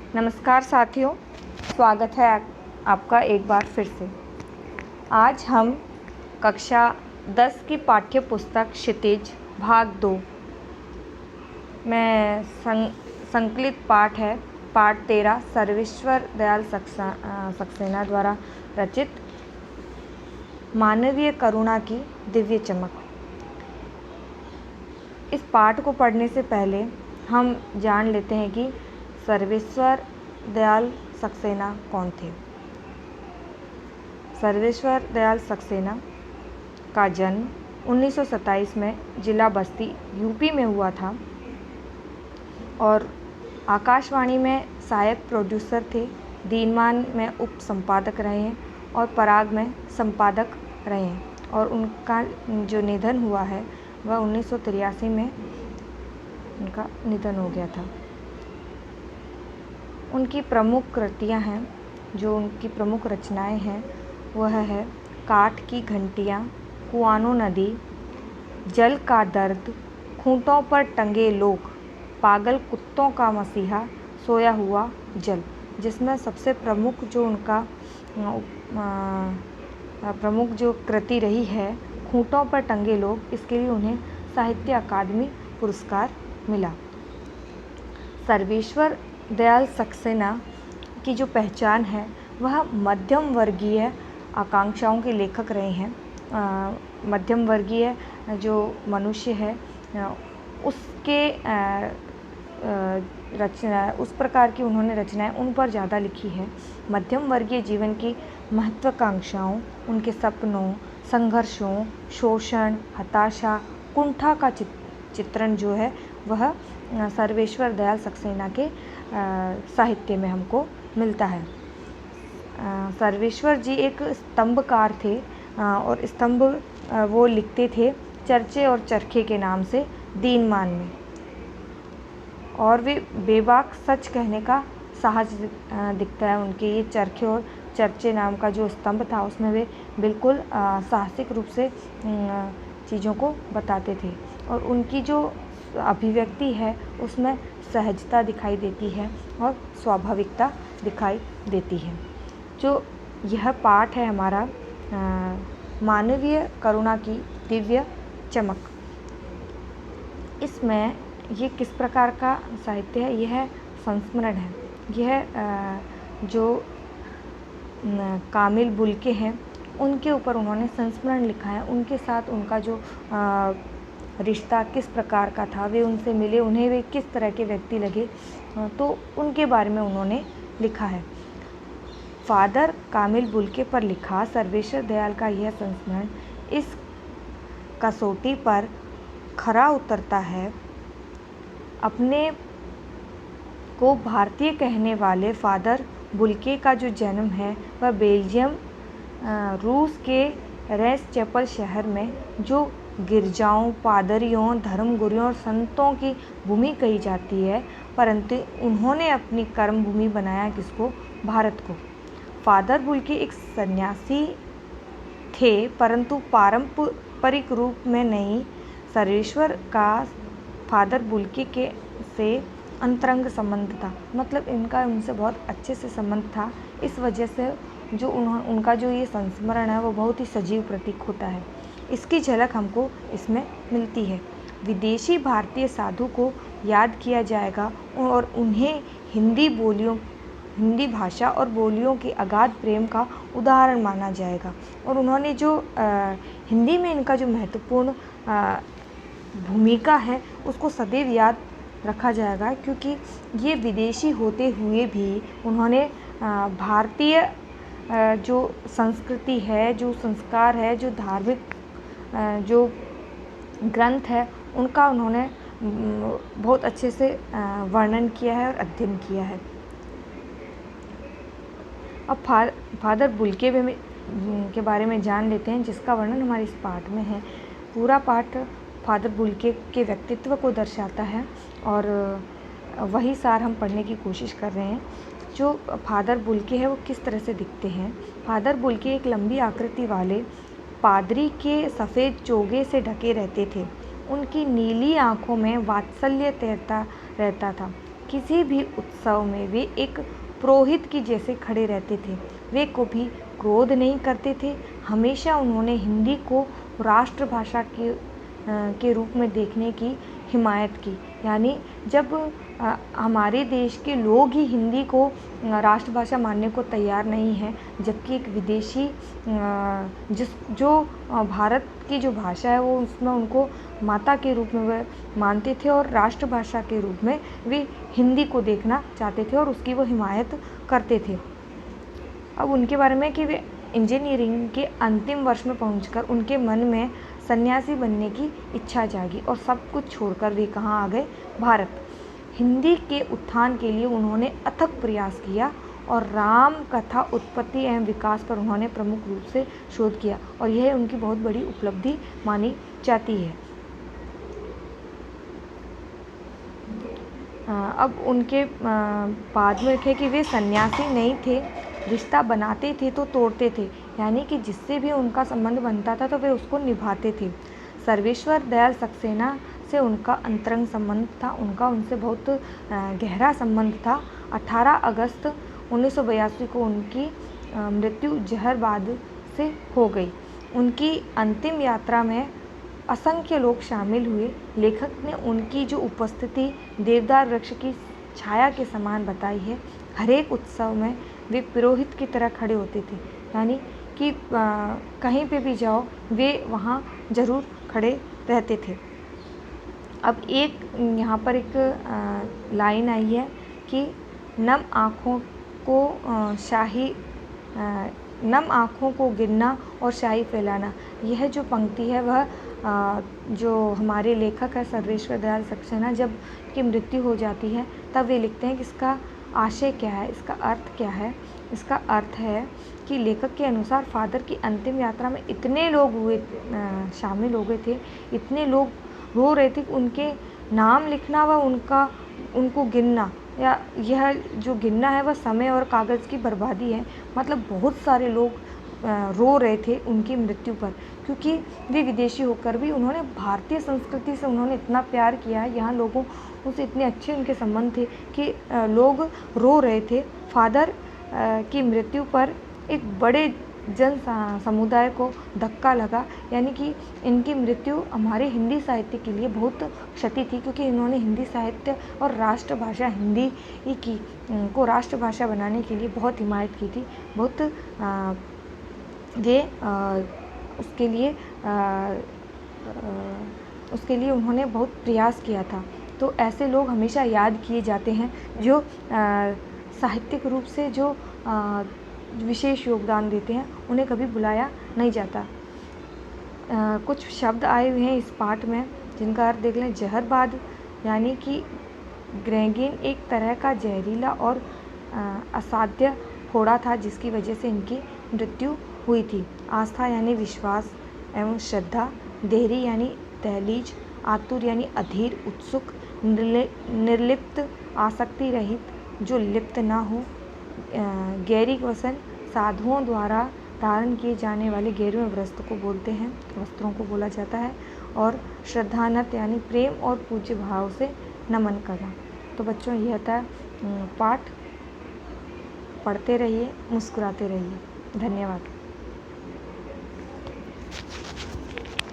नमस्कार साथियों, स्वागत है आपका एक बार फिर से। आज हम कक्षा 10 की पाठ्य पुस्तक क्षितिज भाग 2 में संकलित पाठ है पाठ 13 सर्वेश्वर दयाल सक्सेना द्वारा रचित मानवीय करुणा की दिव्य चमक। इस पाठ को पढ़ने से पहले हम जान लेते हैं कि सर्वेश्वर दयाल सक्सेना कौन थे। सर्वेश्वर दयाल सक्सेना का जन्म 1927 में जिला बस्ती यूपी में हुआ था और आकाशवाणी में सहायक प्रोड्यूसर थे। दीनमान में उप संपादक रहे हैं और पराग में संपादक रहे हैं और उनका जो निधन हुआ है वह 1983 में उनका निधन हो गया था। उनकी प्रमुख कृतियाँ हैं, जो उनकी प्रमुख रचनाएं हैं वह है काठ की घंटियाँ, कुआनो नदी, जल का दर्द, खूंटों पर टंगे लोग, पागल कुत्तों का मसीहा, सोया हुआ जल। जिसमें सबसे प्रमुख जो उनका प्रमुख जो कृति रही है खूंटों पर टंगे लोग, इसके लिए उन्हें साहित्य अकादमी पुरस्कार मिला। सर्वेश्वर दयाल सक्सेना की जो पहचान है वह मध्यम वर्गीय आकांक्षाओं के लेखक रहे हैं। मध्यम वर्गीय जो मनुष्य है उसके रचना उस प्रकार की उन्होंने रचनाएं उन पर ज़्यादा लिखी है। मध्यम वर्गीय जीवन की महत्वाकांक्षाओं, उनके सपनों, संघर्षों, शोषण, हताशा, कुंठा का चित्रण जो है वह सर्वेश्वर दयाल सक्सेना के साहित्य में हमको मिलता है। सर्वेश्वर जी एक स्तंभकार थे और स्तंभ वो लिखते थे चर्चे और चरखे के नाम से दीनमान में, और वे बेबाक सच कहने का साहस दिखता है उनके। ये चरखे और चर्चे नाम का जो स्तंभ था उसमें वे बिल्कुल साहसिक रूप से चीज़ों को बताते थे और उनकी जो अभिव्यक्ति है उसमें सहजता दिखाई देती है और स्वाभाविकता दिखाई देती है। जो यह पाठ है हमारा मानवीय करुणा की दिव्य चमक, इसमें ये किस प्रकार का साहित्य है? यह संस्मरण है। यह जो कामिल बुल्के हैं उनके ऊपर उन्होंने संस्मरण लिखा है। उनके साथ उनका जो रिश्ता किस प्रकार का था, वे उनसे मिले, उन्हें वे किस तरह के व्यक्ति लगे, तो उनके बारे में उन्होंने लिखा है। फादर कामिल बुल्के पर लिखा सर्वेश्वर दयाल का यह संस्मरण इस कसौटी पर खरा उतरता है। अपने को भारतीय कहने वाले फादर बुल्के का जो जन्म है वह बेल्जियम रूस के रेस चैपल शहर में, जो गिरजाओं, पादरियों, धर्मगुरुओं और संतों की भूमि कही जाती है, परंतु उन्होंने अपनी कर्म भूमि बनाया किसको? भारत को। फादर बुल्के एक सन्यासी थे परंतु पारंपरिक रूप में नहीं। सर्वेश्वर का फादर बुल्के के से अंतरंग संबंध था, मतलब इनका उनसे बहुत अच्छे से संबंध था। इस वजह से जो उनका जो ये संस्मरण है वो बहुत ही सजीव प्रतीक होता है। इसकी झलक हमको इसमें मिलती है। विदेशी भारतीय साधु को याद किया जाएगा और उन्हें हिंदी भाषा और बोलियों के अगाध प्रेम का उदाहरण माना जाएगा। और उन्होंने जो हिंदी में इनका जो महत्वपूर्ण भूमिका है उसको सदैव याद रखा जाएगा, क्योंकि ये विदेशी होते हुए भी उन्होंने भारतीय जो संस्कृति है, जो संस्कार है, जो धार्मिक जो ग्रंथ है उनका उन्होंने बहुत अच्छे से वर्णन किया है और अध्ययन किया है। अब फादर बुल्के के बारे में जान लेते हैं, जिसका वर्णन हमारे इस पाठ में है। पूरा पाठ फादर बुल्के के व्यक्तित्व को दर्शाता है और वही सार हम पढ़ने की कोशिश कर रहे हैं। जो फादर बुल्के है वो किस तरह से दिखते हैं? फादर बुल्के एक लंबी आकृति वाले पादरी के सफ़ेद चोगे से ढके रहते थे। उनकी नीली आँखों में वात्सल्य तैरता रहता था। किसी भी उत्सव में वे एक पुरोहित की जैसे खड़े रहते थे। वे कभी क्रोध नहीं करते थे। हमेशा उन्होंने हिंदी को राष्ट्रभाषा के रूप में देखने की हिमायत की। यानी जब हमारे देश के लोग ही हिंदी को राष्ट्रभाषा मानने को तैयार नहीं हैं, जबकि एक विदेशी जो भारत की जो भाषा है वो उसमें उनको माता के रूप में वे मानते थे और राष्ट्रभाषा के रूप में वे हिंदी को देखना चाहते थे और उसकी वो हिमायत करते थे। अब उनके बारे में कि वे इंजीनियरिंग के अंतिम वर्ष में पहुंचकर उनके मन में सन्यासी बनने की इच्छा जागी और सब कुछ छोड़कर वे कहाँ आ गए? भारत। हिंदी के उत्थान के लिए उन्होंने अथक प्रयास किया और राम कथा उत्पत्ति एवं विकास पर उन्होंने प्रमुख रूप से शोध किया और यह उनकी बहुत बड़ी उपलब्धि मानी जाती है। अब उनके बाद में लिखे कि वे सन्यासी नहीं थे, रिश्ता बनाते थे तो तोड़ते थे, यानी कि जिससे भी उनका संबंध बनता था तो वे उसको निभाते थे। सर्वेश्वर दयाल सक्सेना से उनका अंतरंग संबंध था, उनका उनसे बहुत गहरा संबंध था। 18 अगस्त 1982 को उनकी मृत्यु जहरबाद से हो गई। उनकी अंतिम यात्रा में असंख्य लोग शामिल हुए। लेखक ने उनकी जो उपस्थिति देवदार वृक्ष की छाया के समान बताई है। हर एक उत्सव में वे पुरोहित की तरह खड़े होते थे, यानी कि कहीं पे भी जाओ वे वहाँ ज़रूर खड़े रहते थे। अब एक यहाँ पर एक लाइन आई है कि नम आँखों को गिनना और शाही फैलाना। यह जो पंक्ति है वह जो हमारे लेखक है सर्वेश्वर दयाल सक्सेना, जब की मृत्यु हो जाती है तब वे लिखते हैं कि इसका आशय क्या है, इसका अर्थ क्या है। इसका अर्थ है कि लेखक के अनुसार फादर की अंतिम यात्रा में इतने लोग शामिल हो गए थे, इतने लोग रो रहे थे कि उनके नाम लिखना व उनको गिनना, या यह जो गिनना है वह समय और कागज़ की बर्बादी है। मतलब बहुत सारे लोग रो रहे थे उनकी मृत्यु पर, क्योंकि वे विदेशी होकर भी उन्होंने भारतीय संस्कृति से उन्होंने इतना प्यार किया है। यहाँ लोगों से इतने अच्छे उनके संबंध थे कि लोग रो रहे थे। फादर की मृत्यु पर एक बड़े जन समुदाय को धक्का लगा, यानी कि इनकी मृत्यु हमारे हिंदी साहित्य के लिए बहुत क्षति थी, क्योंकि इन्होंने हिंदी साहित्य और राष्ट्रभाषा हिंदी को राष्ट्रभाषा बनाने के लिए बहुत हिमायत की थी। बहुत उसके लिए उन्होंने बहुत प्रयास किया था। तो ऐसे लोग हमेशा याद किए जाते हैं जो साहित्यिक रूप से जो विशेष योगदान देते हैं, उन्हें कभी बुलाया नहीं जाता। कुछ शब्द आए हुए हैं इस पाठ में जिनका अर्थ देख लें। जहरबाद यानी कि ग्रेगिन एक तरह का जहरीला और असाध्य फोड़ा था जिसकी वजह से इनकी मृत्यु हुई थी। आस्था यानी विश्वास एवं श्रद्धा। देहरी यानी दहलीज। आतुर यानी अधीर, उत्सुक, निर्लिप्त, आसक्ति रहित, जो लिप्त ना हो। गैरिक वसन साधुओं द्वारा धारण किए जाने वाले गेरुए वस्त्रों को बोला जाता है। और श्रद्धानत यानी प्रेम और पूज्य भाव से नमन करना। तो बच्चों यह था पाठ। पढ़ते रहिए, मुस्कुराते रहिए। धन्यवाद।